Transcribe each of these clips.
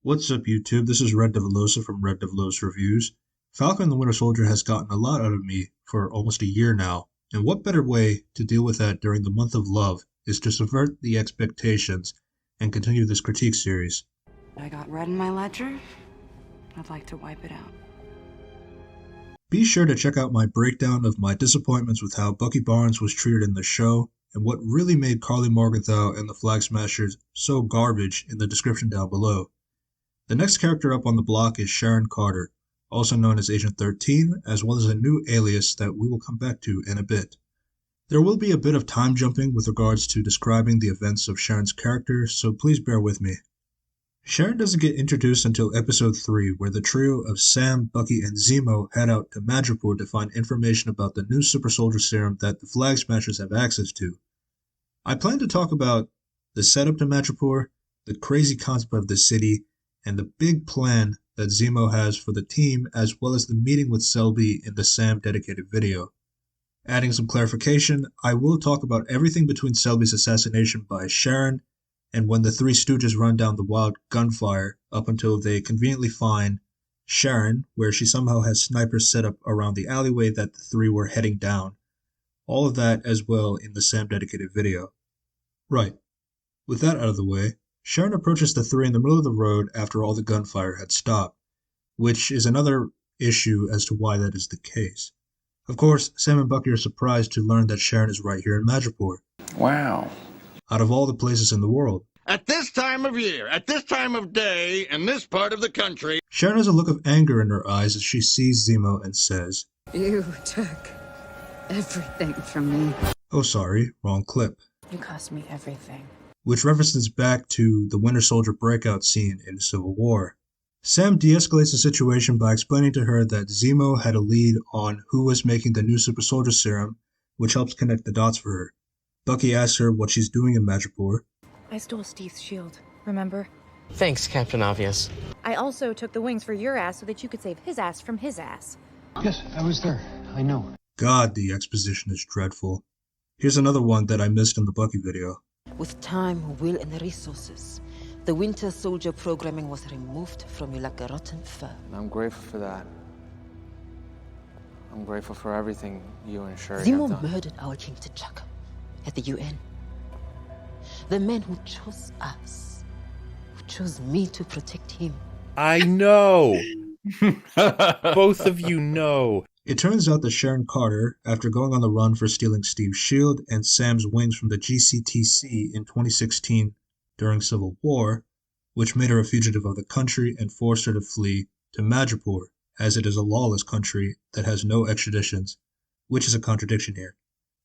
What's up, YouTube? This is Red Devilosa from Red Devilosa Reviews. Falcon and the Winter Soldier has gotten a lot out of me for almost a year now, and what better way to deal with that during the month of love is to subvert the expectations and continue this critique series. I got red in my ledger. I'd like to wipe it out. Be sure to check out my breakdown of my disappointments with how Bucky Barnes was treated in the show, and what really made Carly Morgenthau and the Flag Smashers so garbage in the description down below. The next character up on the block is Sharon Carter, also known as Agent 13, as well as a new alias that we will come back to in a bit. There will be a bit of time jumping with regards to describing the events of Sharon's character, so please bear with me. Sharon doesn't get introduced until episode 3, where the trio of Sam, Bucky, and Zemo head out to Madripoor to find information about the new super soldier serum that the Flag Smashers have access to. I plan to talk about the setup to Madripoor, the crazy concept of the city, and the big plan that Zemo has for the team, as well as the meeting with Selby in the Sam dedicated video. Adding some clarification, I will talk about everything between Selby's assassination by Sharon and when the Three Stooges run down the wild gunfire up until they conveniently find Sharon, where she somehow has snipers set up around the alleyway that the three were heading down. All of that as well in the Sam dedicated video. Right, with that out of the way, Sharon approaches the three in the middle of the road after all the gunfire had stopped, which is another issue as to why that is the case. Of course, Sam and Bucky are surprised to learn that Sharon is right here in Madripoor. Wow. Out of all the places in the world. At this time of year, at this time of day, in this part of the country... Sharon has a look of anger in her eyes as she sees Zemo and says, You took everything from me. "Oh sorry, wrong clip." You cost me everything. Which references back to the Winter Soldier breakout scene in Civil War. Sam de-escalates the situation by explaining to her that Zemo had a lead on who was making the new super soldier serum, which helps connect the dots for her. Bucky asks her what she's doing in Madripoor. I stole Steve's shield, remember? Thanks, Captain Obvious. I also took the wings for your ass so that you could save his ass from his ass. Yes, I was there. I know. God, the exposition is dreadful. Here's another one that I missed in the Bucky video. With time, will, and resources, the Winter Soldier programming was removed from you like a rotten fur. I'm grateful for that. I'm grateful for everything you and Sherry Zemo have done. murdered our King T'Chaka at the UN. The man who chose us, who chose me to protect him. I know. Both of you know. It turns out that Sharon Carter, after going on the run for stealing Steve's shield and Sam's wings from the GCTC in 2016 during Civil War, which made her a fugitive of the country and forced her to flee to Madripoor, as it is a lawless country that has no extraditions, which is a contradiction here.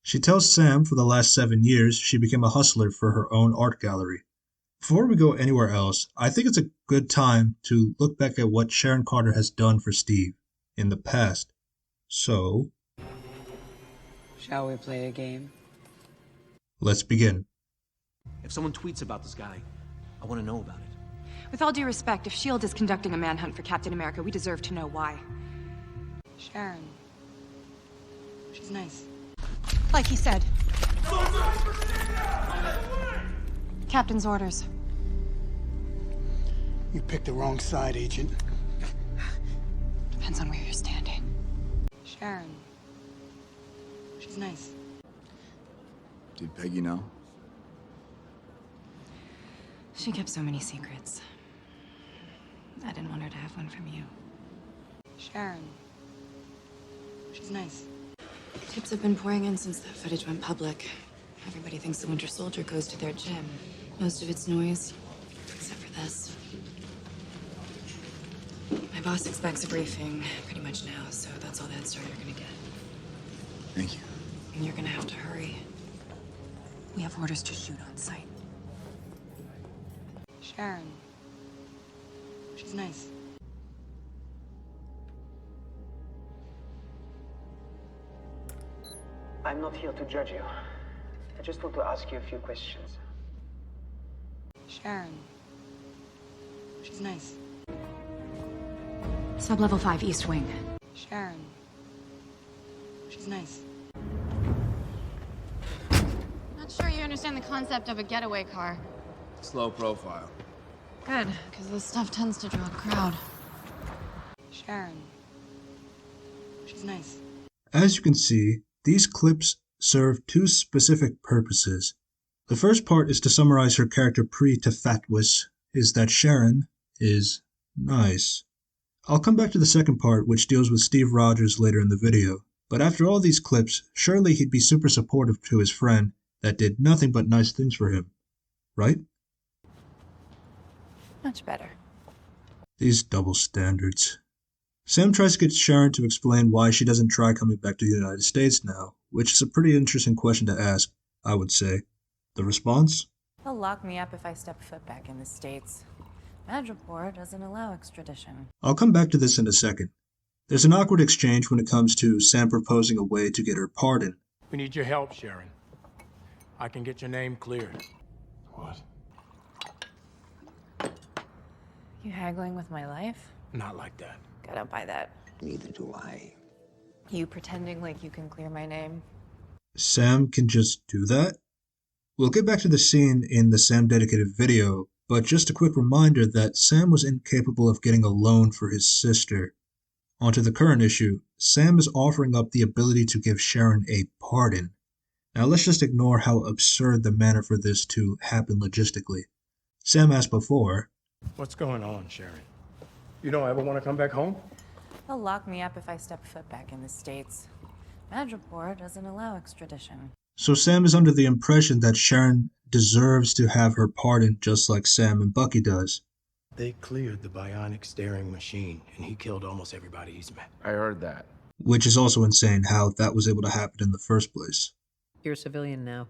She tells Sam for the last 7 years she became a hustler for her own art gallery. Before we go anywhere else, I think it's a good time to look back at what Sharon Carter has done for Steve in the past. So, shall we play a game? Let's begin. If someone tweets about this guy, I want to know about it. With all due respect, if S.H.I.E.L.D. is conducting a manhunt for Captain America, we deserve to know why. Sharon. She's nice. Like he said. Captain's orders. You picked the wrong side, Agent. Depends on where you're standing. Sharon. She's nice. Did Peggy know? She kept so many secrets. I didn't want her to have one from you. Sharon. She's nice. Tips have been pouring in since that footage went public. Everybody thinks the Winter Soldier goes to their gym. Most of it's noise, except for this. My boss expects a briefing pretty much now, so that's all the head start you're gonna get. Thank you. And you're gonna have to hurry. We have orders to shoot on sight. Sharon. She's nice. I'm not here to judge you. I just want to ask you a few questions. Sharon. She's nice. Sub-level 5, East Wing. Sharon. She's nice. Not sure you understand the concept of a getaway car. Slow profile. Good, because this stuff tends to draw a crowd. Sharon. She's nice. As you can see, these clips serve two specific purposes. The first part is to summarize her character pre-Tefatwis, is that Sharon is nice. I'll come back to the second part, which deals with Steve Rogers later in the video, but after all these clips, surely he'd be super supportive to his friend that did nothing but nice things for him, right? Much better. These double standards. Sam tries to get Sharon to explain why she doesn't try coming back to the United States now, which is a pretty interesting question to ask, I would say. The response? They'll lock me up if I step foot back in the States. Madripoor doesn't allow extradition. I'll come back to this in a second. There's an awkward exchange when it comes to Sam proposing a way to get her pardon. We need your help, Sharon. I can get your name cleared. What? You haggling with my life? Not like that. I don't buy that. Neither do I. You pretending like you can clear my name? Sam can just do that? We'll get back to the scene in the Sam dedicated video, but just a quick reminder that Sam was incapable of getting a loan for his sister. Onto the current issue, Sam is offering up the ability to give Sharon a pardon. Now let's just ignore how absurd the manner for this to happen logistically. Sam asked before, What's going on, Sharon? You don't ever want to come back home? They'll lock me up if I step foot back in the States. Madripoor doesn't allow extradition. so Sam is under the impression that Sharon deserves to have her pardon just like Sam and Bucky does. They cleared the bionic staring machine, and he killed almost everybody he's met. I heard that. Which is also insane how that was able to happen in the first place. You're a civilian now.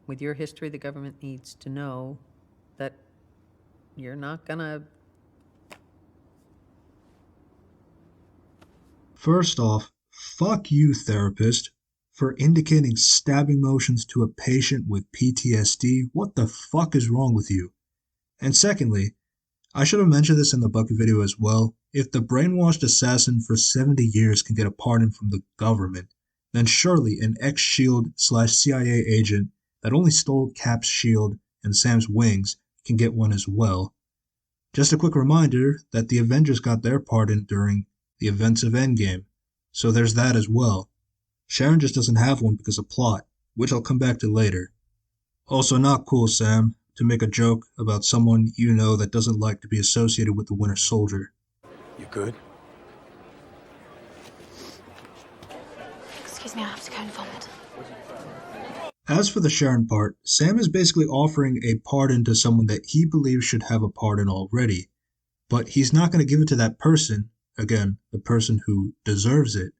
With your history, the government needs to know that you're not gonna... First off, fuck you, therapist, for indicating stabbing motions to a patient with PTSD. What the fuck is wrong with you? And secondly, I should have mentioned this in the Bucky video as well. If the brainwashed assassin for 70 years can get a pardon from the government, then surely an ex-SHIELD/CIA agent that only stole Cap's shield and Sam's wings can get one as well. Just a quick reminder that the Avengers got their pardon during the events of Endgame, so there's that as well. Sharon just doesn't have one because of plot, which I'll come back to later. Also not cool, Sam, to make a joke about someone you know that doesn't like to be associated with the Winter Soldier. You good? Excuse me, I have to go and vomit. As for the Sharon part, Sam is basically offering a pardon to someone that he believes should have a pardon already, but he's not going to give it to that person, again, the person who deserves it.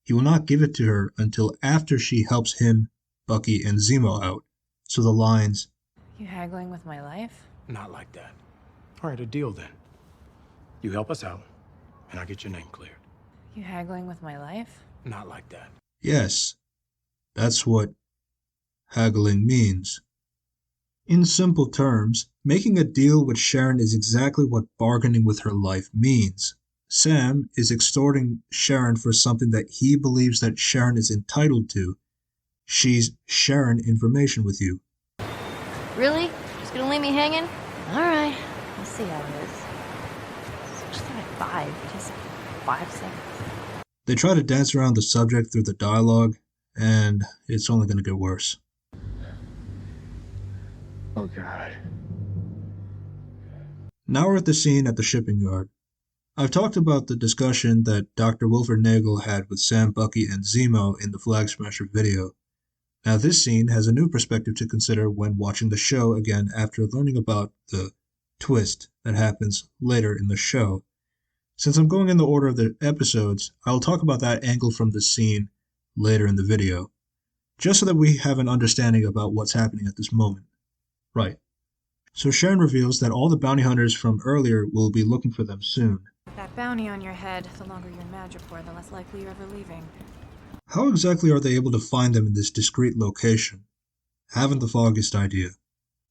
He will not give it to her until after she helps him, Bucky, and Zemo out. So the lines, You haggling with my life? Not like that. All right, a deal then. You help us out, and I get your name cleared. You haggling with my life? Not like that. yes, that's what haggling means. In simple terms, making a deal with Sharon is exactly what bargaining with her life means. Sam is extorting Sharon for something that he believes that Sharon is entitled to. She's sharing information with you. Really? Just gonna leave me hanging? Alright, I'll see how it is. Just like just 5 seconds. They try to dance around the subject through the dialogue, and it's only going to get worse. Oh, God. Now we're at the scene at the shipping yard. I've talked about the discussion that Dr. Wilfred Nagel had with Sam, Bucky, and Zemo in the Flag Smasher video. Now this scene has a new perspective to consider when watching the show again after learning about the twist that happens later in the show. Since I'm going in the order of the episodes, I'll talk about that angle from the scene later in the video, just so that we have an understanding about what's happening at this moment. Right. So Sharon reveals that all the bounty hunters from earlier will be looking for them soon. That bounty on your head, the longer you're in Madripoor, the less likely you're ever leaving. How exactly are they able to find them in this discreet location? Haven't the foggiest idea.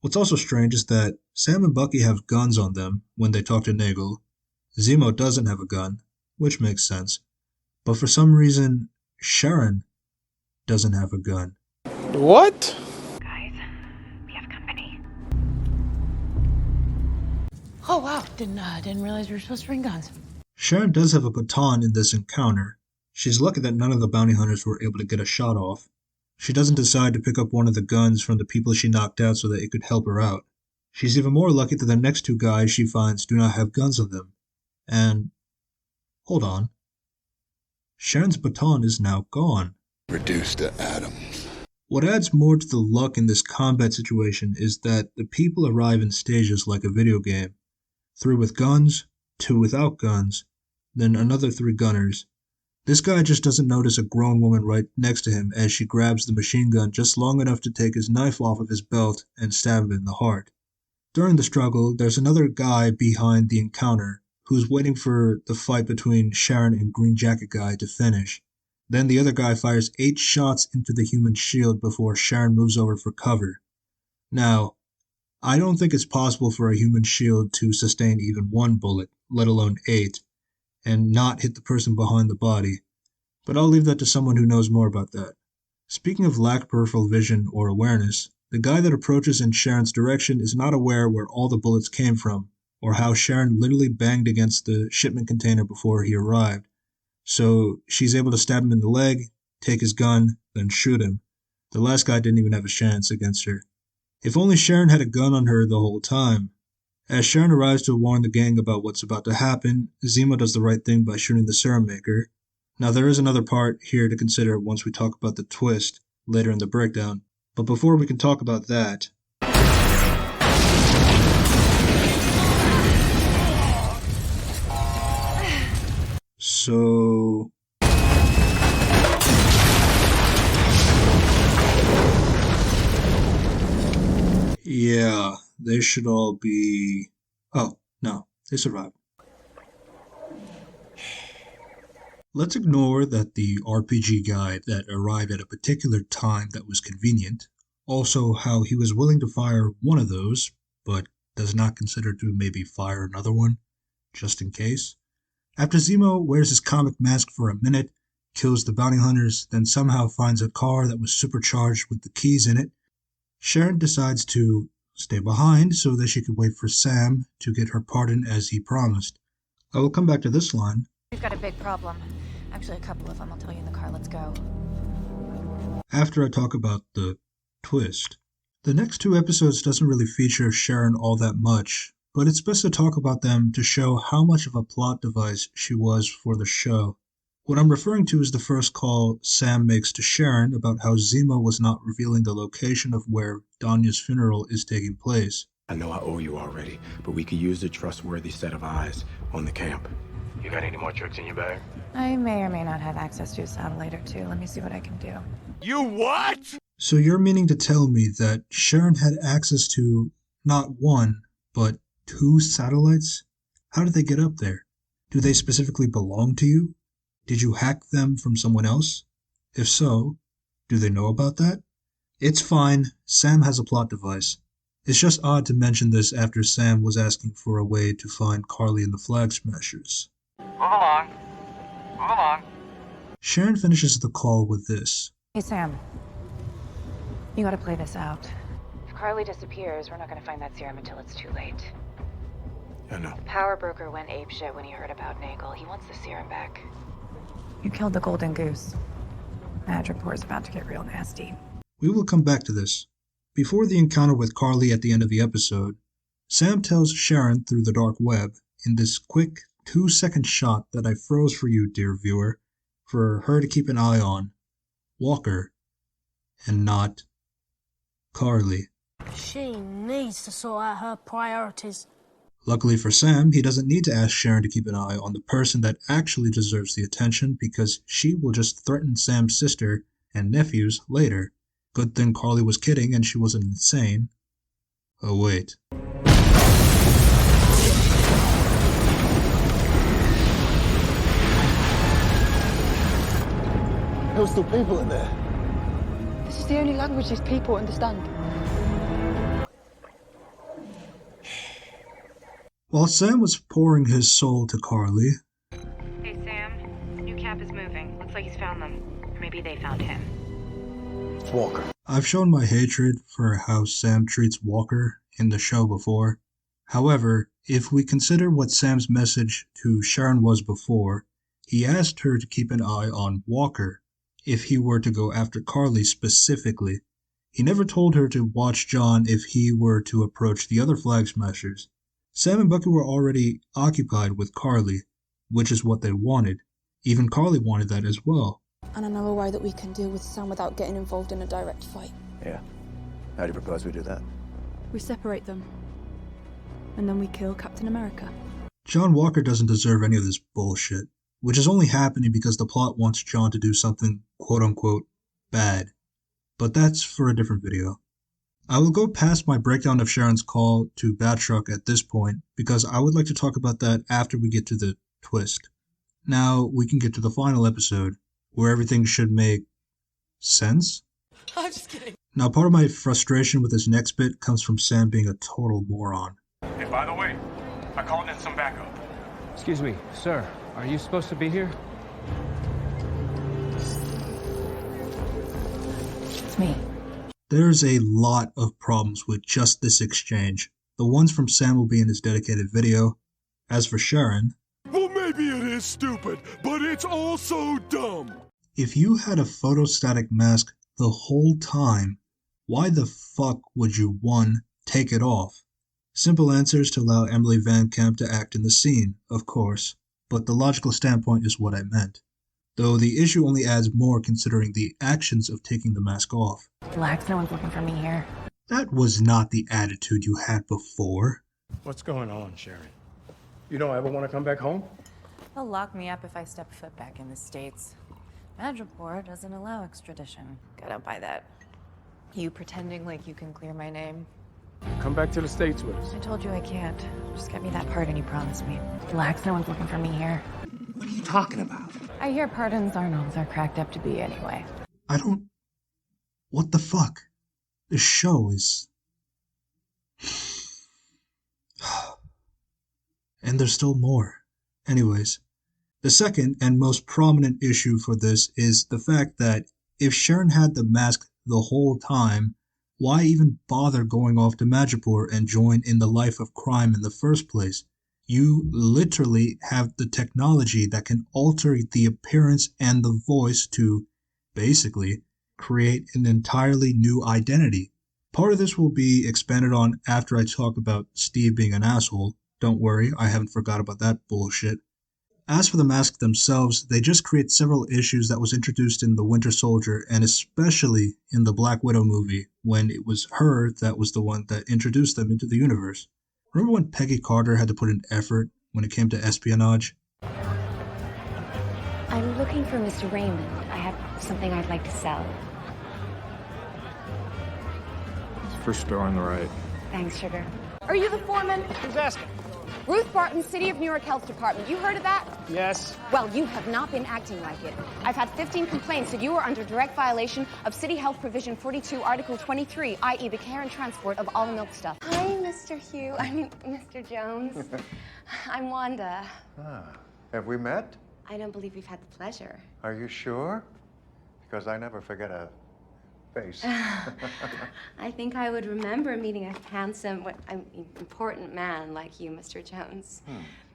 What's also strange is that Sam and Bucky have guns on them when they talk to Nagel. Zemo doesn't have a gun, which makes sense. But for some reason, Sharon doesn't have a gun. What? Guys, we have company. Oh, wow. Didn't realize we were supposed to bring guns. Sharon does have a baton in this encounter. She's lucky that none of the bounty hunters were able to get a shot off. She doesn't decide to pick up one of the guns from the people she knocked out so that it could help her out. She's even more lucky that the next two guys she finds do not have guns on them. And, hold on. Sharon's baton is now gone. Reduced to atoms. What adds more to the luck in this combat situation is that the people arrive in stages like a video game. 3 with guns, 2 without guns, then another 3 gunners. This guy just doesn't notice a grown woman right next to him as she grabs the machine gun just long enough to take his knife off of his belt and stab him in the heart. During the struggle, there's another guy behind the encounter who's waiting for the fight between Sharon and Green Jacket guy to finish. Then the other guy fires 8 shots into the human shield before Sharon moves over for cover. Now, I don't think it's possible for a human shield to sustain even 1 bullet, let alone 8, and not hit the person behind the body, but I'll leave that to someone who knows more about that. Speaking of lack peripheral vision or awareness, the guy that approaches in Sharon's direction is not aware where all the bullets came from, or how Sharon literally banged against the shipment container before he arrived. So she's able to stab him in the leg, take his gun, then shoot him. The last guy didn't even have a chance against her. If only Sharon had a gun on her the whole time. As Sharon arrives to warn the gang about what's about to happen, Zemo does the right thing by shooting the serum maker. Now there is another part here to consider once we talk about the twist later in the breakdown, but before we can talk about that, so yeah, they should all be... Oh, no, they survived. Let's ignore that the RPG guy that arrived at a particular time that was convenient, also how he was willing to fire one of those, but does not consider to maybe fire another one, just in case. After Zemo wears his comic mask for a minute, kills the bounty hunters, then somehow finds a car that was supercharged with the keys in it, Sharon decides to stay behind so that she could wait for Sam to get her pardon as he promised. I will come back to this line. We've got a big problem. Actually, a couple of them. I'll tell you in the car. Let's go. After I talk about the twist. The next 2 episodes doesn't really feature Sharon all that much, but it's best to talk about them to show how much of a plot device she was for the show. What I'm referring to is the first call Sam makes to Sharon about how Zemo was not revealing the location of where Danya's funeral is taking place. I know I owe you already, but we could use a trustworthy set of eyes on the camp. You got any more tricks in your bag? I may or may not have access to a satellite or 2. Let me see what I can do. You what? So you're meaning to tell me that Sharon had access to not 1, but 2 satellites? How did they get up there? Do they specifically belong to you? Did you hack them from someone else? If so, do they know about that? It's fine, Sam has a plot device. It's just odd to mention this after Sam was asking for a way to find Carly and the Flag Smashers. Move along. Move along. Sharon finishes the call with this. Hey, Sam. You gotta play this out. If Carly disappears, we're not gonna find that serum until it's too late. I know. The power broker went apeshit when he heard about Nagel. He wants the serum back. You killed the golden goose. That report's about to get real nasty. We will come back to this. Before the encounter with Carly at the end of the episode, Sam tells Sharon through the dark web, in this quick 2-second shot that I froze for you, dear viewer, for her to keep an eye on, Walker, and not Carly. She needs to sort out her priorities. Luckily for Sam, he doesn't need to ask Sharon to keep an eye on the person that actually deserves the attention because she will just threaten Sam's sister and nephews later. Good thing Carly was kidding and she wasn't insane. Oh wait. There were still people in there. This is the only language these people understand. While Sam was pouring his soul to Carly... Hey, Sam. New cap is moving. Looks like he's found them. Or maybe they found him. It's Walker. I've shown my hatred for how Sam treats Walker in the show before. However, if we consider what Sam's message to Sharon was before, he asked her to keep an eye on Walker if he were to go after Carly specifically. He never told her to watch John if he were to approach the other Flag Smashers. Sam and Bucky were already occupied with Carly, which is what they wanted. Even Carly wanted that as well. And I know a way that we can deal with Sam without getting involved in a direct fight. Yeah. How do you propose we do that? We separate them. And then we kill Captain America. John Walker doesn't deserve any of this bullshit, which is only happening because the plot wants John to do something quote-unquote bad. But that's for a different video. I will go past my breakdown of Sharon's call to Batroc at this point because I would like to talk about that after we get to the twist. Now we can get to the final episode, where everything should make sense? I'm just kidding. Now part of my frustration with this next bit comes from Sam being a total moron. Hey, by the way, I called in some backup. Excuse me, sir. Are you supposed to be here? It's me. There's a lot of problems with just this exchange. The ones from Sam will be in his dedicated video. As for Sharon... Well, maybe it is stupid, but it's also dumb. If you had a photostatic mask the whole time, why the fuck would you, 1, take it off? Simple answers to allow Emily Van Camp to act in the scene, of course, but the logical standpoint is what I meant. Though the issue only adds more considering the actions of taking the mask off. Relax, no one's looking for me here. That was not the attitude you had before. What's going on, Sharon? You don't ever want to come back home? They'll lock me up if I step foot back in the States. Madripoor doesn't allow extradition. I don't buy that. You pretending like you can clear my name? Come back to the States with us. I told you I can't. Just get me that pardon you promised me. Relax, no one's looking for me here. What are you talking about? I hear pardons aren't all they're cracked up to be anyway. I don't... What the fuck? This show is... And there's still more. Anyways, the second and most prominent issue for this is the fact that if Sharon had the mask the whole time, why even bother going off to Madripoor and join in the life of crime in the first place? You literally have the technology that can alter the appearance and the voice to, basically, create an entirely new identity. Part of this will be expanded on after I talk about Steve being an asshole. Don't worry, I haven't forgot about that bullshit. As for the masks themselves, they just create several issues that was introduced in The Winter Soldier and especially in the Black Widow movie when it was her that was the one that introduced them into the universe. Remember when Peggy Carter had to put in effort when it came to espionage? I'm looking for Mr. Raymond. I have something I'd like to sell. First store on the right. Thanks, sugar. Are you the foreman? Who's asking? Ruth Barton, City of New York Health Department. You heard of that? Yes. Well, you have not been acting like it. I've had 15 complaints that you are under direct violation of City Health Provision 42, Article 23, i.e. the care and transport of all the milk stuff. Hi, Mr. Mr. Jones. I'm Wanda. Ah, have we met? I don't believe we've had the pleasure. Are you sure? Because I never forget a face. I think I would remember meeting a handsome, important man like you, Mr. Jones.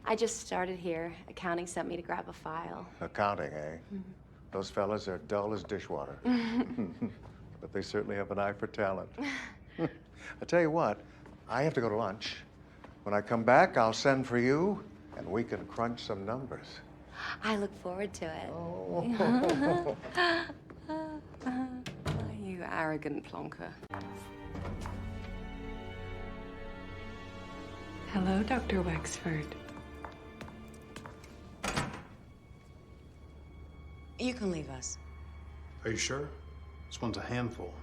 I just started here. Accounting sent me to grab a file. Accounting, eh? Those fellas are dull as dishwater. But they certainly have an eye for talent. I tell you what, I have to go to lunch. When I come back, I'll send for you, and we can crunch some numbers. I look forward to it. Oh. You arrogant plonker. Hello, Dr. Wexford. You can leave us. Are you sure? This one's a handful.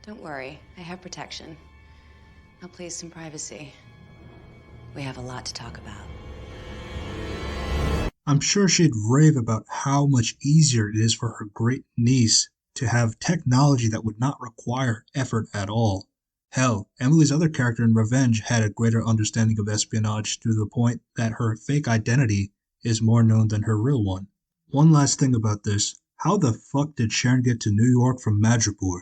Don't worry, I have protection. Now please, some privacy. We have a lot to talk about. I'm sure she'd rave about how much easier it is for her great niece to have technology that would not require effort at all. Hell, Emily's other character in Revenge had a greater understanding of espionage to the point that her fake identity is more known than her real one. One last thing about this, how the fuck did Sharon get to New York from Madripoor?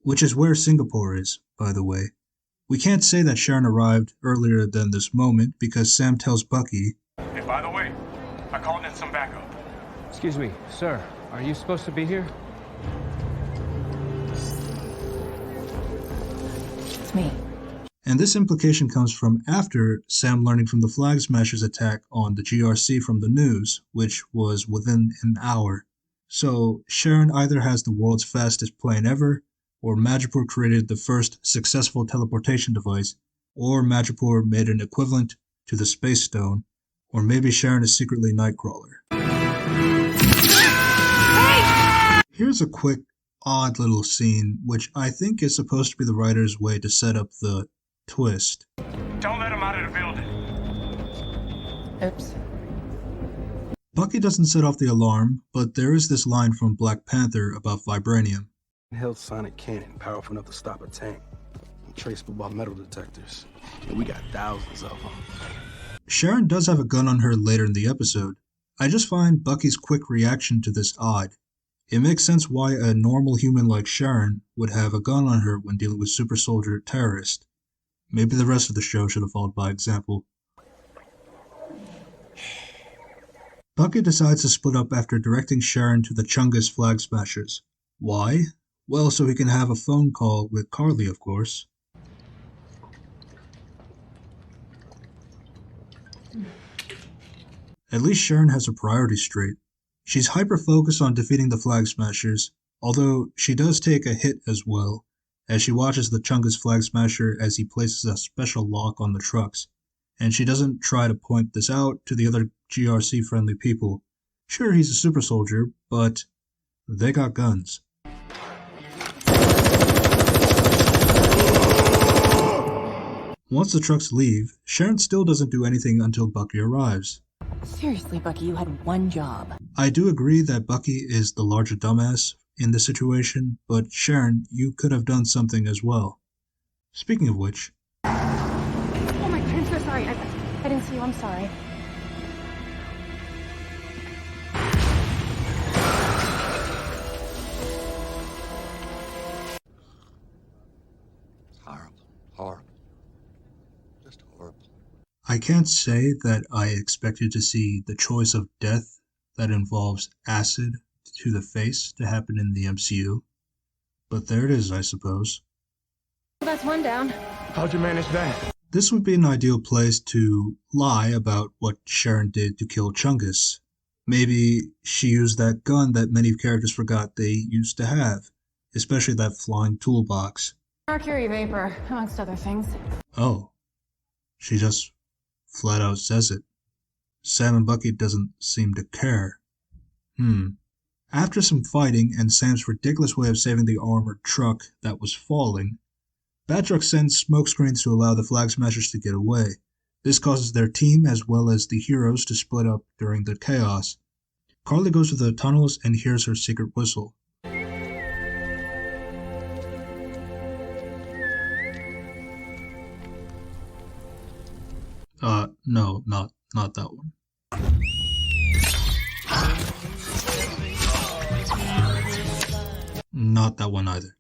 Which is where Singapore is, by the way. We can't say that Sharon arrived earlier than this moment because Sam tells Bucky, Hey, by the way, I called in some backup. Excuse me, sir. Are you supposed to be here? It's me. and this implication comes from after Sam learning from the Flag Smashers' attack on the GRC from the news, which was within an hour. So Sharon either has the world's fastest plane ever, or Madripoor created the first successful teleportation device, or Madripoor made an equivalent to the Space Stone, or maybe Sharon is secretly Nightcrawler. Here's a quick, odd little scene, which I think is supposed to be the writer's way to set up the twist. Don't let him out of the building. Oops. Bucky doesn't set off the alarm, but there is this line from Black Panther about vibranium. Held sonic cannon, powerful enough to stop a tank. Traceable by metal detectors. And we got thousands of them. Sharon does have a gun on her later in the episode. I just find Bucky's quick reaction to this odd. It makes sense why a normal human like Sharon would have a gun on her when dealing with super soldier terrorist. Maybe the rest of the show should have followed by example. Bucky decides to split up after directing Sharon to the Chungus Flag Smashers. Why? Well, so he can have a phone call with Carly, of course. At least Sharon has her priorities straight. She's hyper-focused on defeating the Flag Smashers, although she does take a hit as well, as she watches the Chungus Flag Smasher as he places a special lock on the trucks, and she doesn't try to point this out to the other GRC-friendly people. Sure, he's a super soldier, but they got guns. Once the trucks leave, Sharon still doesn't do anything until Bucky arrives. Seriously, Bucky, you had one job. I do agree that Bucky is the larger dumbass in this situation, but Sharon, you could have done something as well. Speaking of which... Oh my god, I'm so sorry. I didn't see you. I'm sorry. Horrible. Just horrible. I can't say that I expected to see the choice of death that involves acid to the face to happen in the MCU. But there it is, I suppose. That's one down. How'd you manage that? This would be an ideal place to lie about what Sharon did to kill Chungus. Maybe she used that gun that many characters forgot they used to have, especially that flying toolbox. Mercury vapor, amongst other things. Oh. She just flat out says it. Sam and Bucky doesn't seem to care. After some fighting and Sam's ridiculous way of saving the armored truck that was falling, Batroc sends smoke screens to allow the Flag Smashers to get away. This causes their team as well as the heroes to split up during the chaos. Carly goes to the tunnels and hears her secret whistle. No, not that one. Not that one either.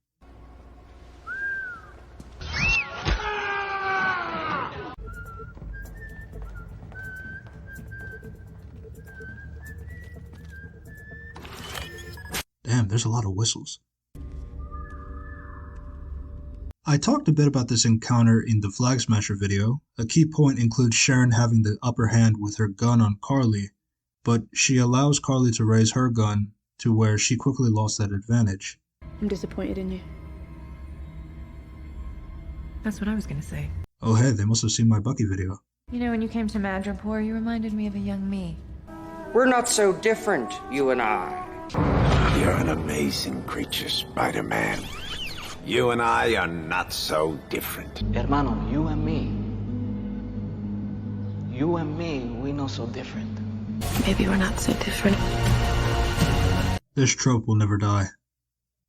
Damn, there's a lot of whistles. I talked a bit about this encounter in the Flag Smasher video. A key point includes Sharon having the upper hand with her gun on Carly, but she allows Carly to raise her gun to where she quickly lost that advantage. I'm disappointed in you. That's what I was gonna say. Oh hey, they must have seen my Bucky video. You know, when you came to Madripoor, you reminded me of a young me. We're not so different, you and I. You're an amazing creature, Spider-Man. You and I are not so different. Hermano, you and me, we know so different. Maybe we're not so different. This trope will never die.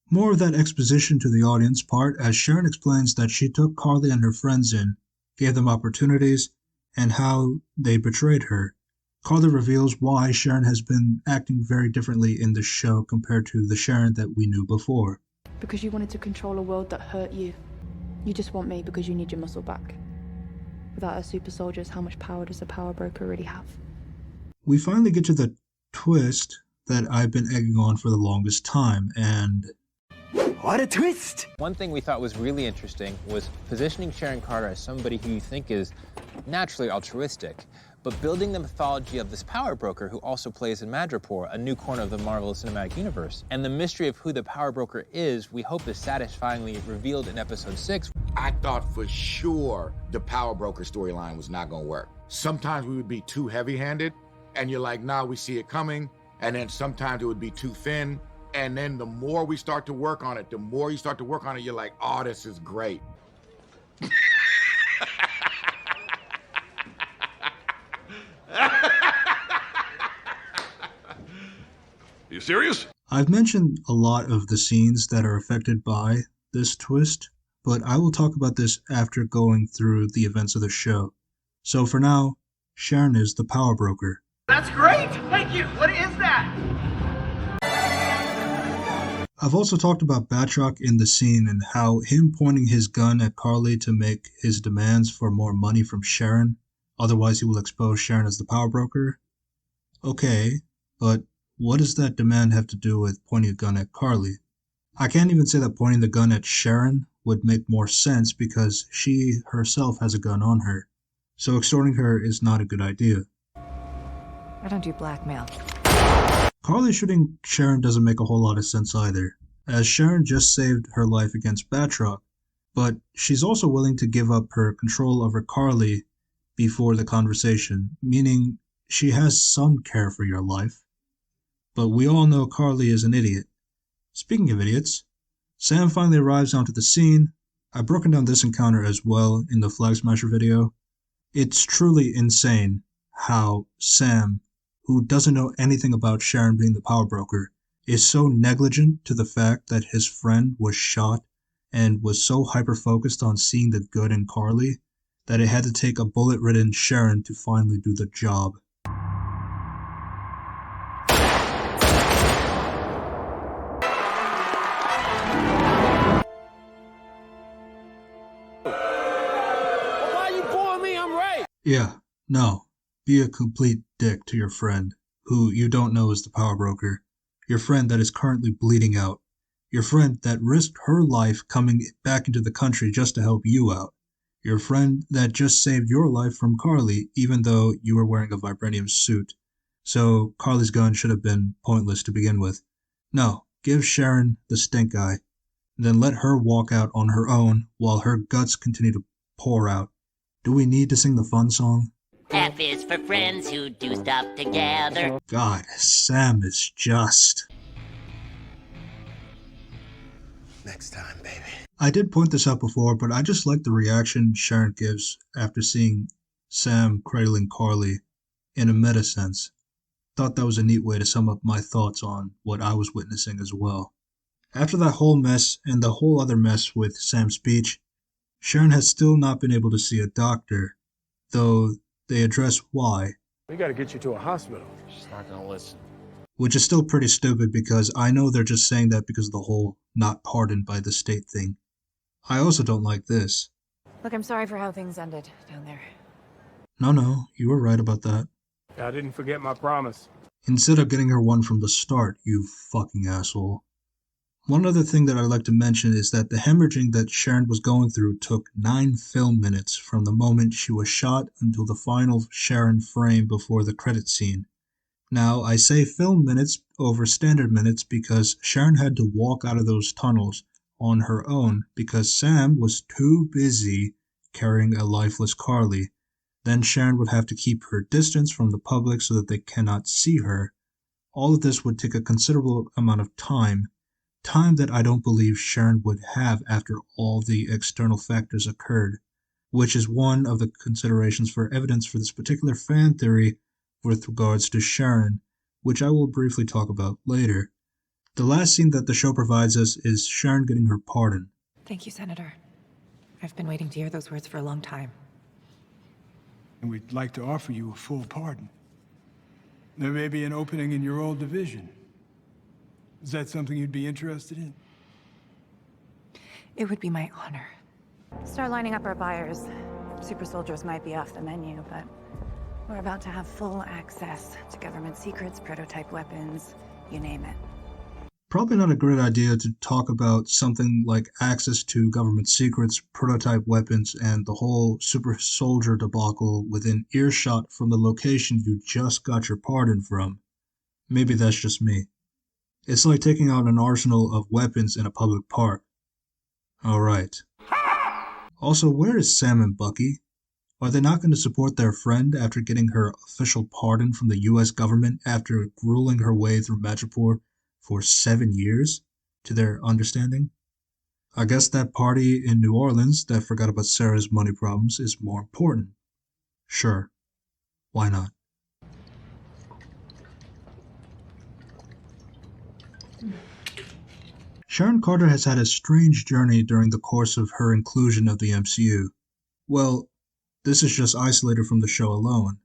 More of that exposition to the audience part as Sharon explains that she took Carly and her friends in, gave them opportunities, and how they betrayed her. Carly reveals why Sharon has been acting very differently in the show compared to the Sharon that we knew before. Because you wanted to control a world that hurt you. You just want me because you need your muscle back. Without our super soldiers, how much power does a power broker really have? We finally get to the twist that I've been egging on for the longest time, and... What a twist! One thing we thought was really interesting was positioning Sharon Carter as somebody who you think is naturally altruistic, but building the mythology of this power broker who also plays in Madripoor, a new corner of the Marvel Cinematic Universe. And the mystery of who the power broker is, we hope is satisfyingly revealed in episode 6. I thought for sure the power broker storyline was not gonna work. Sometimes we would be too heavy-handed, and you're like, nah, we see it coming. And then sometimes it would be too thin. And then the more we start to work on it, the more you start to work on it, you're like, oh, this is great. You serious? I've mentioned a lot of the scenes that are affected by this twist, but I will talk about this after going through the events of the show. So for now, Sharon is the power broker. That's great! Thank you! What is that? I've also talked about Batroc in the scene and how him pointing his gun at Carly to make his demands for more money from Sharon, otherwise he will expose Sharon as the power broker. Okay, but what does that demand have to do with pointing a gun at Carly? I can't even say that pointing the gun at Sharon would make more sense because she herself has a gun on her, so extorting her is not a good idea. I don't do blackmail. Carly shooting Sharon doesn't make a whole lot of sense either, as Sharon just saved her life against Batroc, but she's also willing to give up her control over Carly before the conversation, meaning she has some care for your life. But we all know Carly is an idiot. Speaking of idiots, Sam finally arrives onto the scene. I've broken down this encounter as well in the Flag Smasher video. It's truly insane how Sam, who doesn't know anything about Sharon being the power broker, is so negligent to the fact that his friend was shot and was so hyper-focused on seeing the good in Carly that it had to take a bullet-ridden Sharon to finally do the job. Why are you boring me? I'm right! Yeah, no. Be a complete dick to your friend, who you don't know is the power broker. Your friend that is currently bleeding out. Your friend that risked her life coming back into the country just to help you out. Your friend that just saved your life from Carly, even though you were wearing a vibranium suit. So Carly's gun should have been pointless to begin with. No, give Sharon the stink eye. Then let her walk out on her own while her guts continue to pour out. Do we need to sing the fun song? F is for friends who do stuff together. God, Sam is just... Next time, baby. I did point this out before, but I just like the reaction Sharon gives after seeing Sam cradling Carly in a meta sense. Thought that was a neat way to sum up my thoughts on what I was witnessing as well. After that whole mess and the whole other mess with Sam's speech, Sharon has still not been able to see a doctor, though they address why. We gotta get you to a hospital. She's not gonna listen. Which is still pretty stupid because I know they're just saying that because of the whole not pardoned by the state thing. I also don't like this. Look, I'm sorry for how things ended down there. No, you were right about that. I didn't forget my promise. Instead of getting her one from the start, you fucking asshole. One other thing that I'd like to mention is that the hemorrhaging that Sharon was going through took 9 film minutes from the moment she was shot until the final Sharon frame before the credit scene. Now, I say film minutes over standard minutes because Sharon had to walk out of those tunnels on her own because Sam was too busy carrying a lifeless Carly. Then Sharon would have to keep her distance from the public so that they cannot see her. All of this would take a considerable amount of time that I don't believe Sharon would have after all the external factors occurred, which is one of the considerations for evidence for this particular fan theory with regards to Sharon, which I will briefly talk about later. The last scene that the show provides us is Sharon getting her pardon. Thank you, Senator. I've been waiting to hear those words for a long time. And we'd like to offer you a full pardon. There may be an opening in your old division. Is that something you'd be interested in? It would be my honor. Start lining up our buyers. Super soldiers might be off the menu, but we're about to have full access to government secrets, prototype weapons, you name it. Probably not a great idea to talk about something like access to government secrets, prototype weapons, and the whole super soldier debacle within earshot from the location you just got your pardon from. Maybe that's just me. It's like taking out an arsenal of weapons in a public park. Alright. Also, where is Sam and Bucky? Are they not going to support their friend after getting her official pardon from the US government after grueling her way through Madripoor for 7 years, to their understanding? I guess that party in New Orleans that forgot about Sarah's money problems is more important. Sure. Why not? Sharon Carter has had a strange journey during the course of her inclusion of the MCU. Well, this is just isolated from the show alone.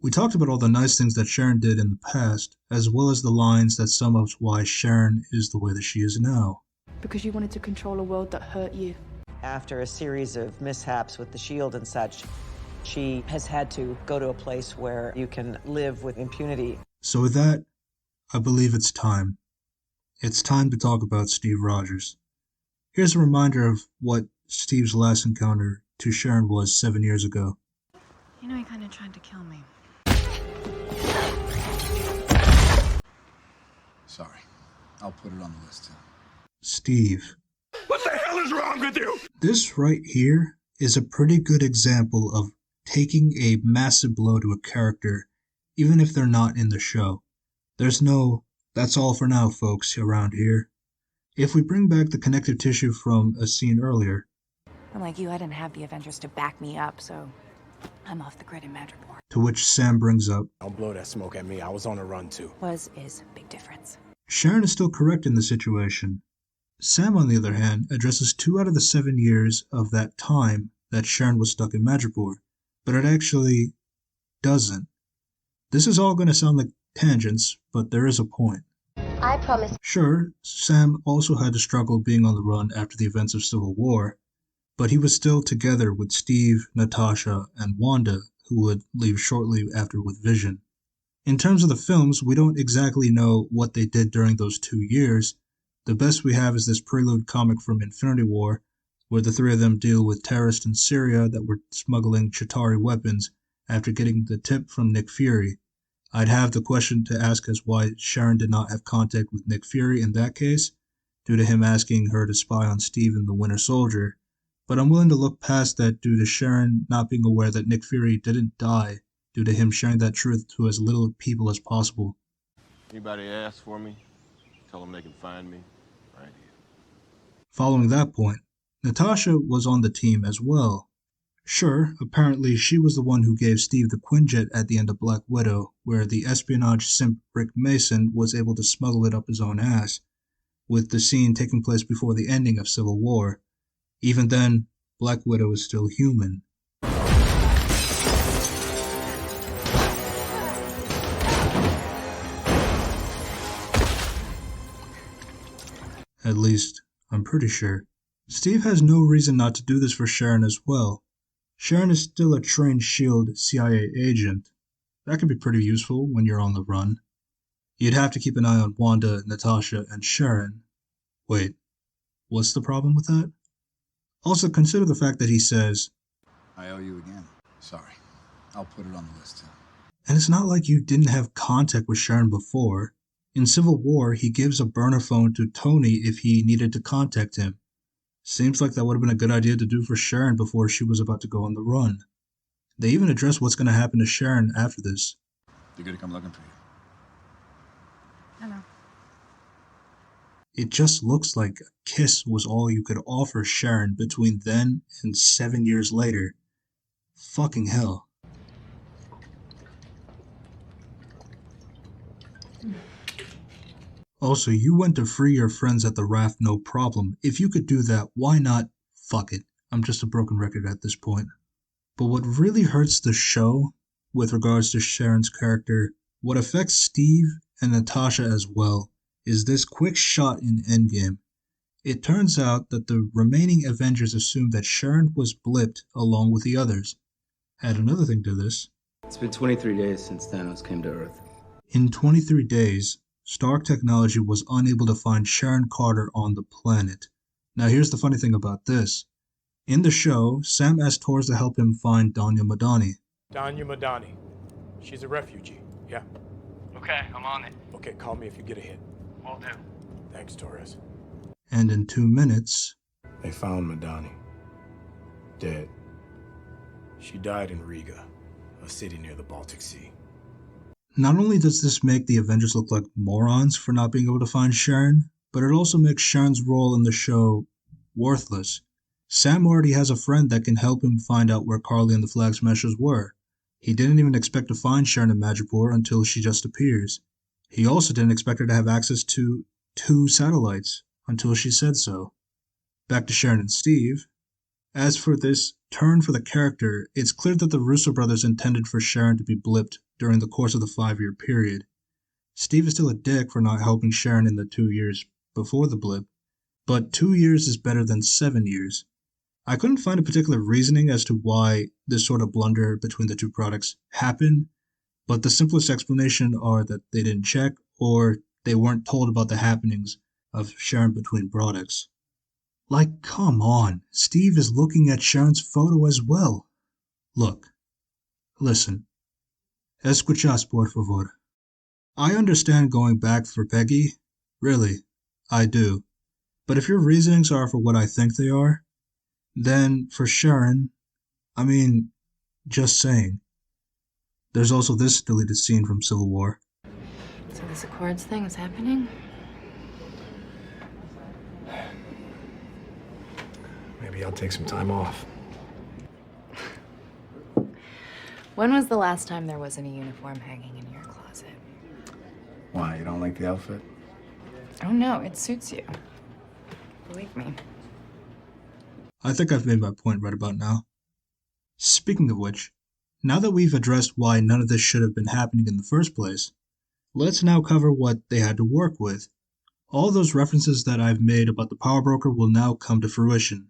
We talked about all the nice things that Sharon did in the past, as well as the lines that sum up why Sharon is the way that she is now. Because you wanted to control a world that hurt you. After a series of mishaps with the shield and such, she has had to go to a place where you can live with impunity. So with that, I believe it's time. It's time to talk about Steve Rogers. Here's a reminder of what Steve's last encounter to Sharon was 7 years ago. You know, he kind of tried to kill me. Sorry. I'll put it on the list too. Steve. What the hell is wrong with you? This right here is a pretty good example of taking a massive blow to a character, even if they're not in the show. There's no, that's all for now, folks, around here. If we bring back the connective tissue from a scene earlier. Unlike you, I didn't have the Avengers to back me up, so I'm off the grid in Madripoor. To which Sam brings up, Don't blow that smoke at me. I was on a run too. Is big difference. Sharon is still correct in the situation. Sam, on the other hand, addresses 2 out of the 7 years of that time that Sharon was stuck in Madripoor, but it actually doesn't. This is all going to sound like tangents, but there is a point. I promise. Sure, Sam also had to struggle being on the run after the events of Civil War, but he was still together with Steve, Natasha, and Wanda, who would leave shortly after with Vision. In terms of the films, we don't exactly know what they did during those 2 years. The best we have is this prelude comic from Infinity War, where the 3 of them deal with terrorists in Syria that were smuggling Chitauri weapons after getting the tip from Nick Fury. I'd have the question to ask as why Sharon did not have contact with Nick Fury in that case, due to him asking her to spy on Steve and the Winter Soldier, but I'm willing to look past that due to Sharon not being aware that Nick Fury didn't die, due to him sharing that truth to as little people as possible. Anybody ask for me, tell them they can find me right here. Following that point, Natasha was on the team as well. Sure, apparently she was the one who gave Steve the Quinjet at the end of Black Widow, where the espionage simp Rick Mason was able to smuggle it up his own ass, with the scene taking place before the ending of Civil War. Even then, Black Widow is still human. At least, I'm pretty sure. Steve has no reason not to do this for Sharon as well. Sharon is still a trained S.H.I.E.L.D. CIA agent. That can be pretty useful when you're on the run. You'd have to keep an eye on Wanda, Natasha, and Sharon. Wait, what's the problem with that? Also, consider the fact that he says, I owe you again. Sorry. I'll put it on the list too. And it's not like you didn't have contact with Sharon before. In Civil War, he gives a burner phone to Tony if he needed to contact him. Seems like that would have been a good idea to do for Sharon before she was about to go on the run. They even address what's going to happen to Sharon after this. They're going to come looking for you. I know. It just looks like a kiss was all you could offer Sharon between then and 7 years later. Fucking hell. Also, you went to free your friends at the raft, no problem. If you could do that, why not? Fuck it. I'm just a broken record at this point. But what really hurts the show, with regards to Sharon's character, what affects Steve and Natasha as well, is this quick shot in Endgame. It turns out that the remaining Avengers assumed that Sharon was blipped along with the others. Add another thing to this. It's been 23 days since Thanos came to Earth. In 23 days, Stark Technology was unable to find Sharon Carter on the planet. Now here's the funny thing about this. In the show, Sam asked Torres to help him find Danya Madani. Danya Madani. She's a refugee, yeah? Okay, I'm on it. Okay, call me if you get a hit. Will do. Thanks, Torres. And in 2 minutes... They found Madani. Dead. She died in Riga, a city near the Baltic Sea. Not only does this make the Avengers look like morons for not being able to find Sharon, but it also makes Sharon's role in the show worthless. Sam already has a friend that can help him find out where Carly and the Flag Smashers were. He didn't even expect to find Sharon in Madripoor until she just appears. He also didn't expect her to have access to 2 satellites until she said so. Back to Sharon and Steve. As for this turn for the character, it's clear that the Russo brothers intended for Sharon to be blipped during the course of the 5-year period. Steve is still a dick for not helping Sharon in the 2 years before the blip, but 2 years is better than 7 years. I couldn't find a particular reasoning as to why this sort of blunder between the 2 products happened, but the simplest explanation are that they didn't check or they weren't told about the happenings of Sharon between products. Like, come on, Steve is looking at Sharon's photo as well. Look, listen. Escuchas, por favor. I understand going back for Peggy. Really, I do. But if your reasonings are for what I think they are, then for Sharon, I mean, just saying. There's also this deleted scene from Civil War. So this Accords thing is happening? Maybe I'll take some time off. When was the last time there wasn't a uniform hanging in your closet? Why, you don't like the outfit? Oh no, it suits you. Believe me. I think I've made my point right about now. Speaking of which, now that we've addressed why none of this should have been happening in the first place, let's now cover what they had to work with. All those references that I've made about the Power Broker will now come to fruition.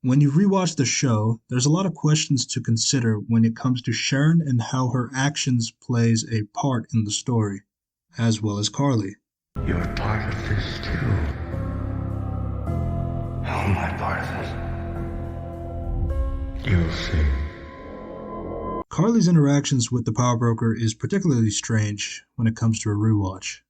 When you rewatch the show, there's a lot of questions to consider when it comes to Sharon and how her actions plays a part in the story, as well as Carly. You're part of this too. How am I part of it? You'll see. Carly's interactions with the Power Broker is particularly strange when it comes to a rewatch.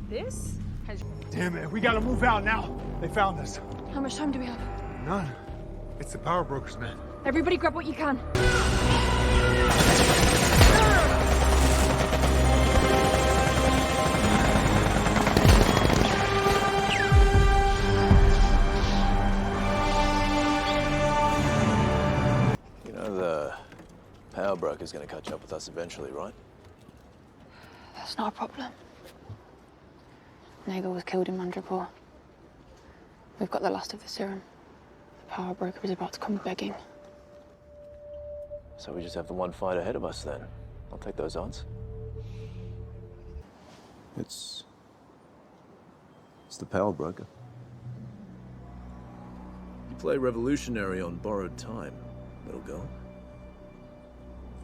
This has... Damn it, we gotta move out now. They found us. How much time do we have? None. It's the Power Brokers, man. Everybody grab what you can. You know the Power Broker's gonna catch up with us eventually, right? That's not a problem. Nagel was killed in Madripoor. We've got the last of the serum. The Power Broker is about to come begging. So we just have the one fight ahead of us then. I'll take those odds. It's the Power Broker. You play revolutionary on borrowed time, little girl.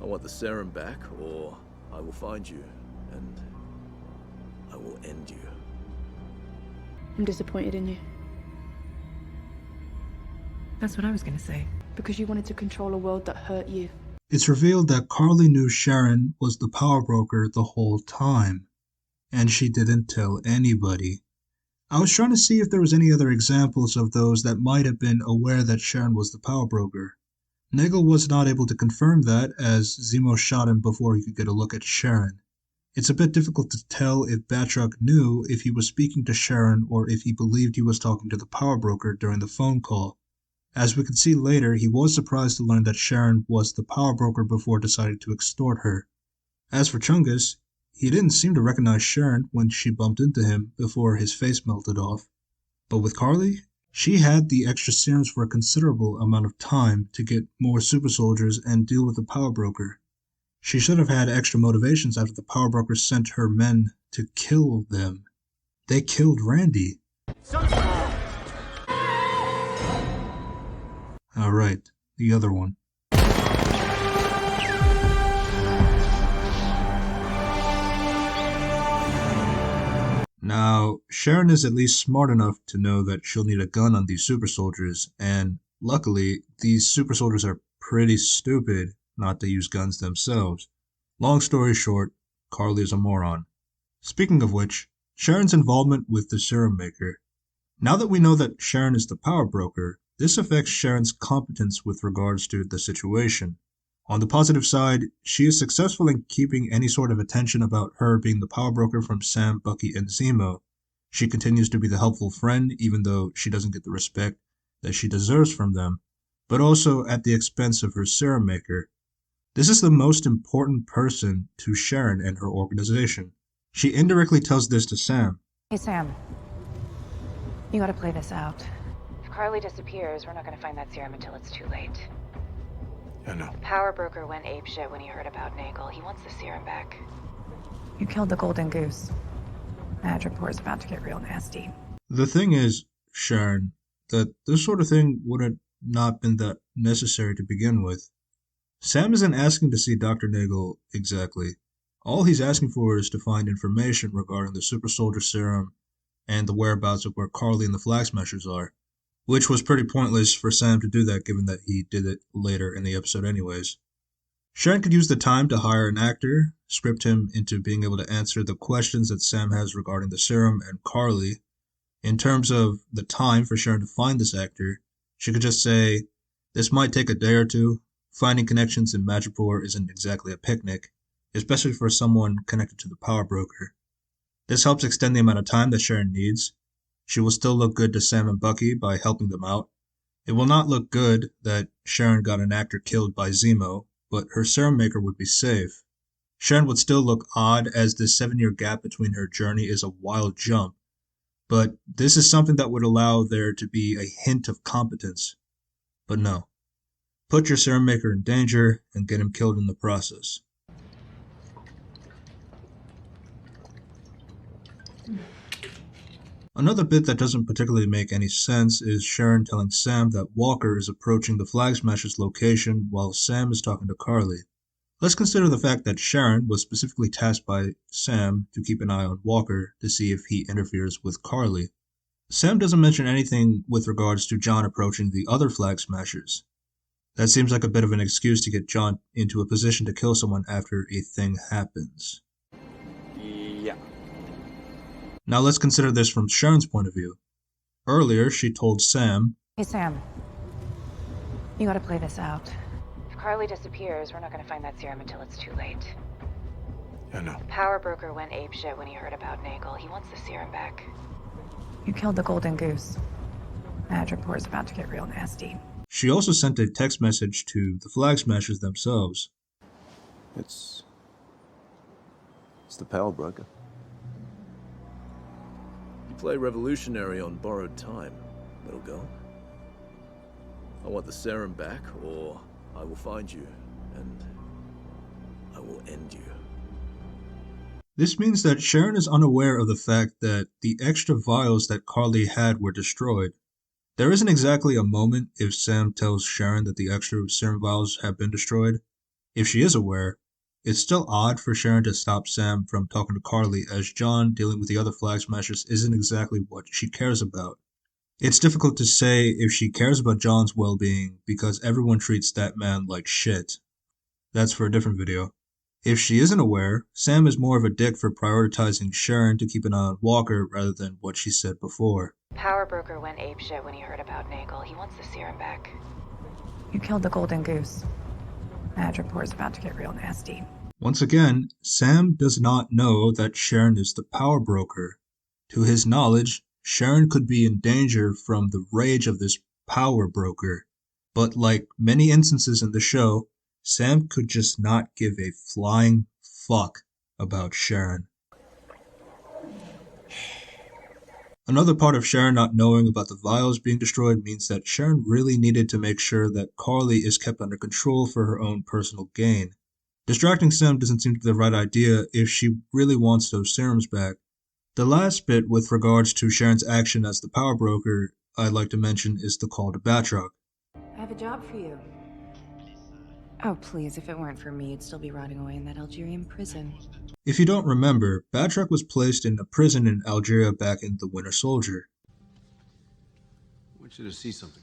I want the serum back, or I will find you, and I will end you. I'm disappointed in you. That's what I was gonna say. Because you wanted to control a world that hurt you. It's revealed that Carly knew Sharon was the Power Broker the whole time, and she didn't tell anybody. I was trying to see if there was any other examples of those that might have been aware that Sharon was the Power Broker. Nagel was not able to confirm that, as Zemo shot him before he could get a look at Sharon. It's a bit difficult to tell if Batroc knew if he was speaking to Sharon or if he believed he was talking to the Power Broker during the phone call. As we could see later, he was surprised to learn that Sharon was the Power Broker before deciding to extort her. As for Chungus, he didn't seem to recognize Sharon when she bumped into him before his face melted off. But with Carly, she had the extra serums for a considerable amount of time to get more super soldiers and deal with the Power Broker. She should have had extra motivations after the power broker sent her men to kill them. They killed Randy. Alright, the other one. Now, Sharon is at least smart enough to know that she'll need a gun on these super soldiers, and luckily, these super soldiers are pretty stupid not to use guns themselves. Long story short, Carly is a moron. Speaking of which, Sharon's involvement with the serum maker. Now that we know that Sharon is the power broker, this affects Sharon's competence with regards to the situation. On the positive side, she is successful in keeping any sort of attention about her being the power broker from Sam, Bucky, and Zemo. She continues to be the helpful friend, even though she doesn't get the respect that she deserves from them, but also at the expense of her serum maker. This is the most important person to Sharon and her organization. She indirectly tells this to Sam. Hey, Sam. You gotta play this out. If Carly disappears, we're not gonna find that serum until it's too late. I know. Power broker went apeshit when he heard about Nagel. He wants the serum back. You killed the golden goose. Madripoor's about to get real nasty. The thing is, Sharon, that this sort of thing would have not been that necessary to begin with. Sam isn't asking to see Dr. Nagel exactly. All he's asking for is to find information regarding the super soldier serum and the whereabouts of where Carly and the Flag Smashers are. Which was pretty pointless for Sam to do that given that he did it later in the episode anyways. Sharon could use the time to hire an actor, script him into being able to answer the questions that Sam has regarding the serum and Carly. In terms of the time for Sharon to find this actor, she could just say, this might take a day or two. Finding connections in Madripoor isn't exactly a picnic, especially for someone connected to the power broker. This helps extend the amount of time that Sharon needs. She will still look good to Sam and Bucky by helping them out. It will not look good that Sharon got an actor killed by Zemo, but her serum maker would be safe. Sharon would still look odd as the 7-year gap between her journey is a wild jump, but this is something that would allow there to be a hint of competence. But no. Put your serum maker in danger and get him killed in the process. Another bit that doesn't particularly make any sense is Sharon telling Sam that Walker is approaching the Flag Smashers location while Sam is talking to Carly. Let's consider the fact that Sharon was specifically tasked by Sam to keep an eye on Walker to see if he interferes with Carly. Sam doesn't mention anything with regards to John approaching the other Flag Smashers. That seems like a bit of an excuse to get John into a position to kill someone after a thing happens. Yeah. Now let's consider this from Sharon's point of view. Earlier, she told Sam, Hey, Sam. You gotta play this out. If Carly disappears, we're not gonna find that serum until it's too late. I know. Power broker went apeshit when he heard about Nagel. He wants the serum back. You killed the golden goose. Madripoor's about to get real nasty. She also sent a text message to the Flag Smashers themselves. It's the power broker. You play revolutionary on borrowed time, little girl. I want the serum back, or I will find you, and I will end you. This means that Sharon is unaware of the fact that the extra vials that Carly had were destroyed. There isn't exactly a moment if Sam tells Sharon that the extra serum vials have been destroyed. If she is aware, it's still odd for Sharon to stop Sam from talking to Carly, as John dealing with the other Flag Smashers isn't exactly what she cares about. It's difficult to say if she cares about John's well-being because everyone treats that man like shit. That's for a different video. If she isn't aware, Sam is more of a dick for prioritizing Sharon to keep an eye on Walker rather than what she said before. Power broker went apeshit when he heard about Nagel. He wants the serum back. You killed the golden goose. Madripoor's about to get real nasty. Once again, Sam does not know that Sharon is the power broker. To his knowledge, Sharon could be in danger from the rage of this power broker. But like many instances in the show, Sam could just not give a flying fuck about Sharon. Another part of Sharon not knowing about the vials being destroyed means that Sharon really needed to make sure that Carly is kept under control for her own personal gain. Distracting Sam doesn't seem to be the right idea if she really wants those serums back. The last bit with regards to Sharon's action as the power broker I'd like to mention is the call to Batroc. I have a job for you. Oh, please, if it weren't for me, you'd still be rotting away in that Algerian prison. If you don't remember, Batroc was placed in a prison in Algeria back in The Winter Soldier. I want you to see something.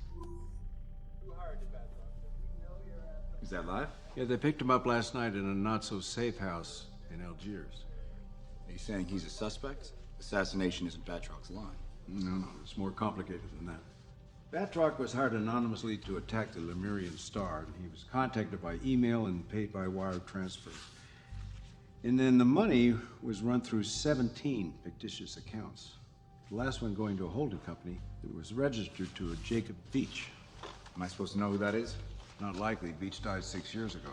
Is that live? Yeah, they picked him up last night in a not-so-safe house in Algiers. Are you saying he's a suspect? Assassination isn't Batroc's line. No, it's more complicated than that. Batroc was hired anonymously to attack the Lemurian Star, and he was contacted by email and paid by wire transfer. And then the money was run through 17 fictitious accounts. The last one going to a holding company that was registered to a Jacob Beach. Am I supposed to know who that is? Not likely. Beach died 6 years ago.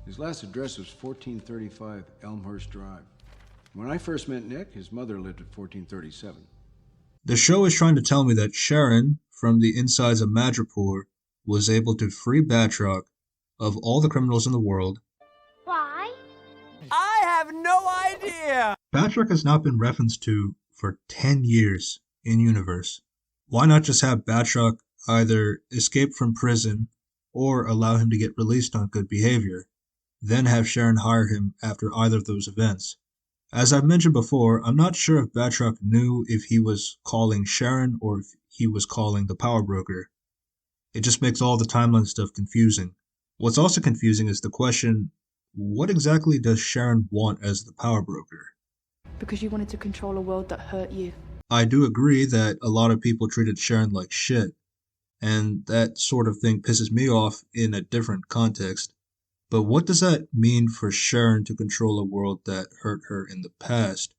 His last address was 1435 Elmhurst Drive. When I first met Nick, his mother lived at 1437. The show is trying to tell me that Sharon, from the insides of Madripoor, was able to free Batroc of all the criminals in the world. Why? I have no idea! Batroc has not been referenced to for 10 years in universe. Why not just have Batroc either escape from prison or allow him to get released on good behavior, then have Sharon hire him after either of those events? As I've mentioned before, I'm not sure if Batroc knew if he was calling Sharon or if he was calling the power broker. It just makes all the timeline stuff confusing. What's also confusing is the question, what exactly does Sharon want as the power broker? Because you wanted to control a world that hurt you. I do agree that a lot of people treated Sharon like shit, and that sort of thing pisses me off in a different context. But what does that mean for Sharon to control a world that hurt her in the past?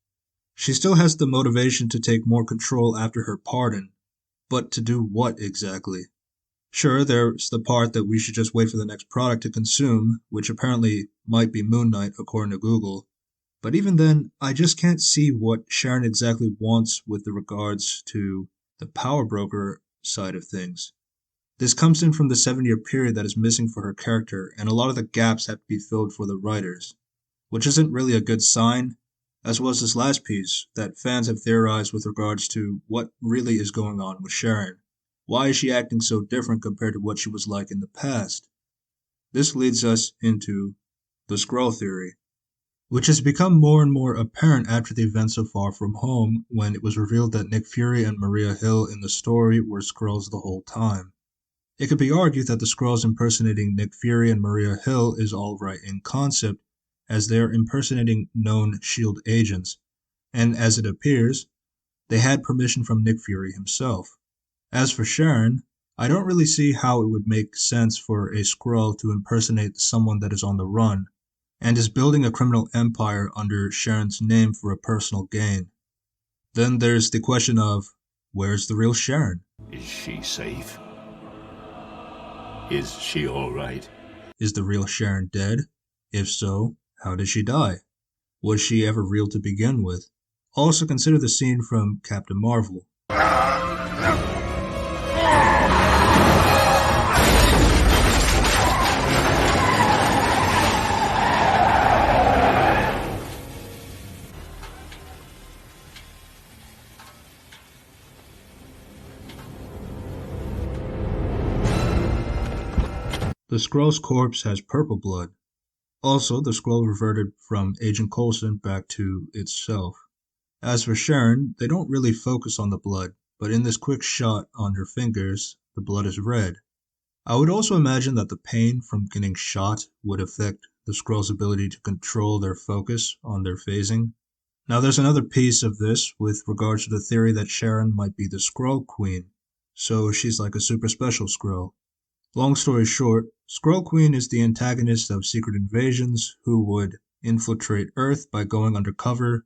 She still has the motivation to take more control after her pardon, but to do what exactly? Sure, there's the part that we should just wait for the next product to consume, which apparently might be Moon Knight according to Google. But even then, I just can't see what Sharon exactly wants with regards to the power broker side of things. This comes in from the 7-year period that is missing for her character, and a lot of the gaps have to be filled for the writers, which isn't really a good sign, as was this last piece that fans have theorized with regards to what really is going on with Sharon. Why is she acting so different compared to what she was like in the past? This leads us into the Skrull theory, which has become more and more apparent after the events of Far From Home, when it was revealed that Nick Fury and Maria Hill in the story were Skrulls the whole time. It could be argued that the Skrulls impersonating Nick Fury and Maria Hill is all right in concept, as they are impersonating known S.H.I.E.L.D. agents, and as it appears, they had permission from Nick Fury himself. As for Sharon, I don't really see how it would make sense for a Skrull to impersonate someone that is on the run, and is building a criminal empire under Sharon's name for a personal gain. Then there's the question of, where's the real Sharon? Is she safe? Is she alright? Is the real Sharon dead? If so, how did she die? Was she ever real to begin with? Also consider the scene from Captain Marvel. The Skrull's corpse has purple blood. Also, the Skrull reverted from Agent Coulson back to itself. As for Sharon, they don't really focus on the blood, but in this quick shot on her fingers, the blood is red. I would also imagine that the pain from getting shot would affect the Skrull's ability to control their focus on their phasing. Now there's another piece of this with regards to the theory that Sharon might be the Skrull Queen, so she's like a super special Skrull. Long story short, Skrull Queen is the antagonist of Secret Invasions who would infiltrate Earth by going undercover,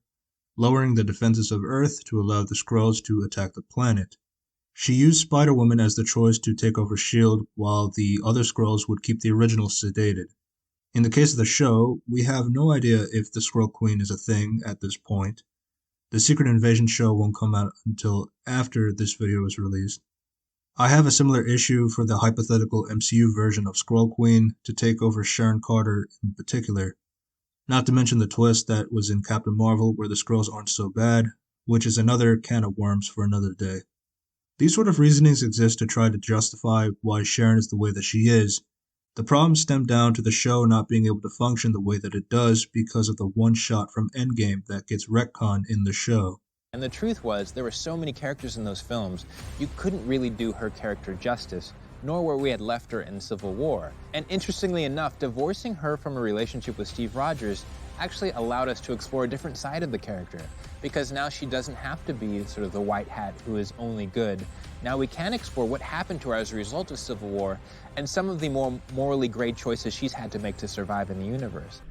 lowering the defenses of Earth to allow the Skrulls to attack the planet. She used Spider-Woman as the choice to take over S.H.I.E.L.D. while the other Skrulls would keep the originals sedated. In the case of the show, we have no idea if the Skrull Queen is a thing at this point. The Secret Invasion show won't come out until after this video is released. I have a similar issue for the hypothetical MCU version of Skrull Queen to take over Sharon Carter in particular. Not to mention the twist that was in Captain Marvel where the Skrulls aren't so bad, which is another can of worms for another day. These sort of reasonings exist to try to justify why Sharon is the way that she is. The problems stem down to the show not being able to function the way that it does because of the one shot from Endgame that gets retconned in the show. And the truth was, there were so many characters in those films, you couldn't really do her character justice, nor where we had left her in Civil War. And interestingly enough, divorcing her from a relationship with Steve Rogers actually allowed us to explore a different side of the character, because now she doesn't have to be sort of the white hat who is only good. Now we can explore what happened to her as a result of Civil War and some of the more morally great choices she's had to make to survive in the universe.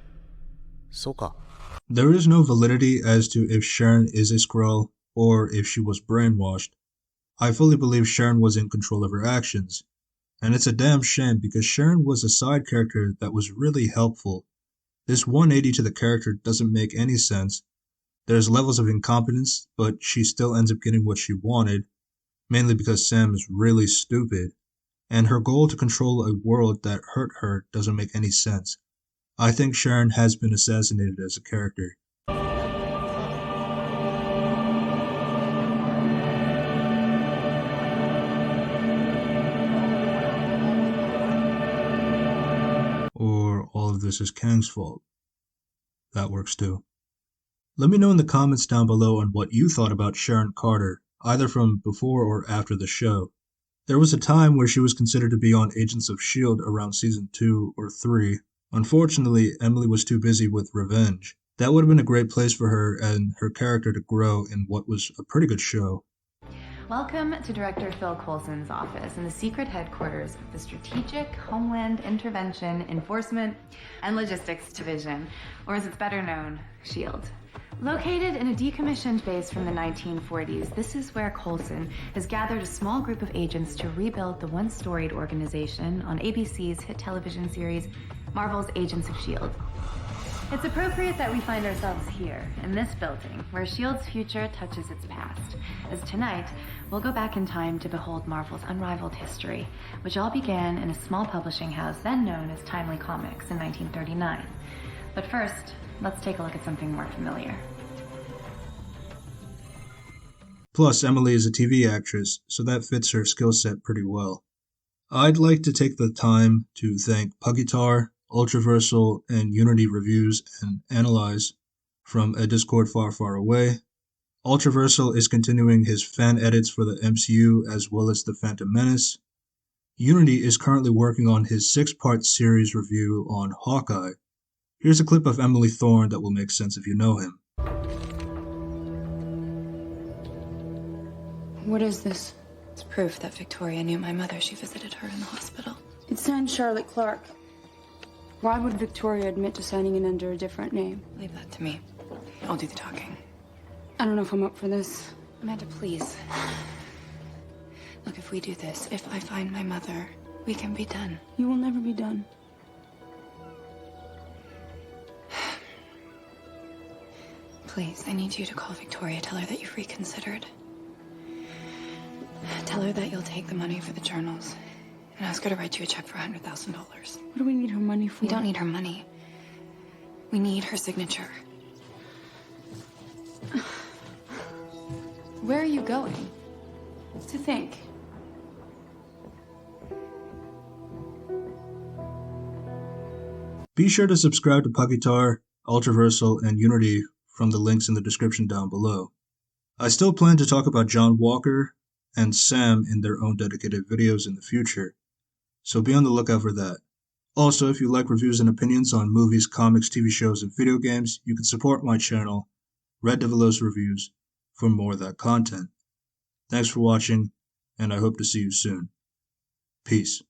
There is no validity as to if Sharon is a Skrull or if she was brainwashed. I fully believe Sharon was in control of her actions. And it's a damn shame because Sharon was a side character that was really helpful. This 180 to the character doesn't make any sense. There's levels of incompetence, but she still ends up getting what she wanted, mainly because Sam is really stupid, and her goal to control a world that hurt her doesn't make any sense. I think Sharon has been assassinated as a character. Or all of this is Kang's fault. That works too. Let me know in the comments down below on what you thought about Sharon Carter, either from before or after the show. There was a time where she was considered to be on Agents of S.H.I.E.L.D. around season 2 or 3. Unfortunately, Emily was too busy with Revenge. That would have been a great place for her and her character to grow in what was a pretty good show. Welcome to Director Phil Coulson's office in the secret headquarters of the Strategic Homeland Intervention, Enforcement, and Logistics Division, or as it's better known, S.H.I.E.L.D. Located in a decommissioned base from the 1940s, this is where Coulson has gathered a small group of agents to rebuild the once storied organization on ABC's hit television series, Marvel's Agents of S.H.I.E.L.D. It's appropriate that we find ourselves here, in this building, where S.H.I.E.L.D.'s future touches its past, as tonight, we'll go back in time to behold Marvel's unrivaled history, which all began in a small publishing house then known as Timely Comics in 1939. But first, let's take a look at something more familiar. Plus, Emily is a TV actress, so that fits her skill set pretty well. I'd like to take the time to thank Puggietaur, Ultraversal, and Unity Reviews and Analyze from a Discord far, far away. Ultraversal is continuing his fan edits for the MCU as well as the Phantom Menace. Unity is currently working on his 6-part series review on Hawkeye. Here's a clip of Emily Thorne that will make sense if you know him. What is this? It's proof that Victoria knew my mother. She visited her in the hospital. It signed Charlotte Clark. Why would Victoria admit to signing it under a different name? Leave that to me. I'll do the talking. I don't know if I'm up for this. Amanda, please. Look, if we do this, if I find my mother, we can be done. You will never be done. Please, I need you to call Victoria. Tell her that you've reconsidered. Tell her that you'll take the money for the journals. And ask her to write you a check for $100,000. What do we need her money for? We don't need her money. We need her signature. Where are you going? To think. Be sure to subscribe to Puggietaur, Ultraversal, and Unity from the links in the description down below. I still plan to talk about John Walker and Sam in their own dedicated videos in the future, so be on the lookout for that. Also, if you like reviews and opinions on movies, comics, TV shows, and video games, you can support my channel, Devilosa Reviews, for more of that content. Thanks for watching, and I hope to see you soon. Peace.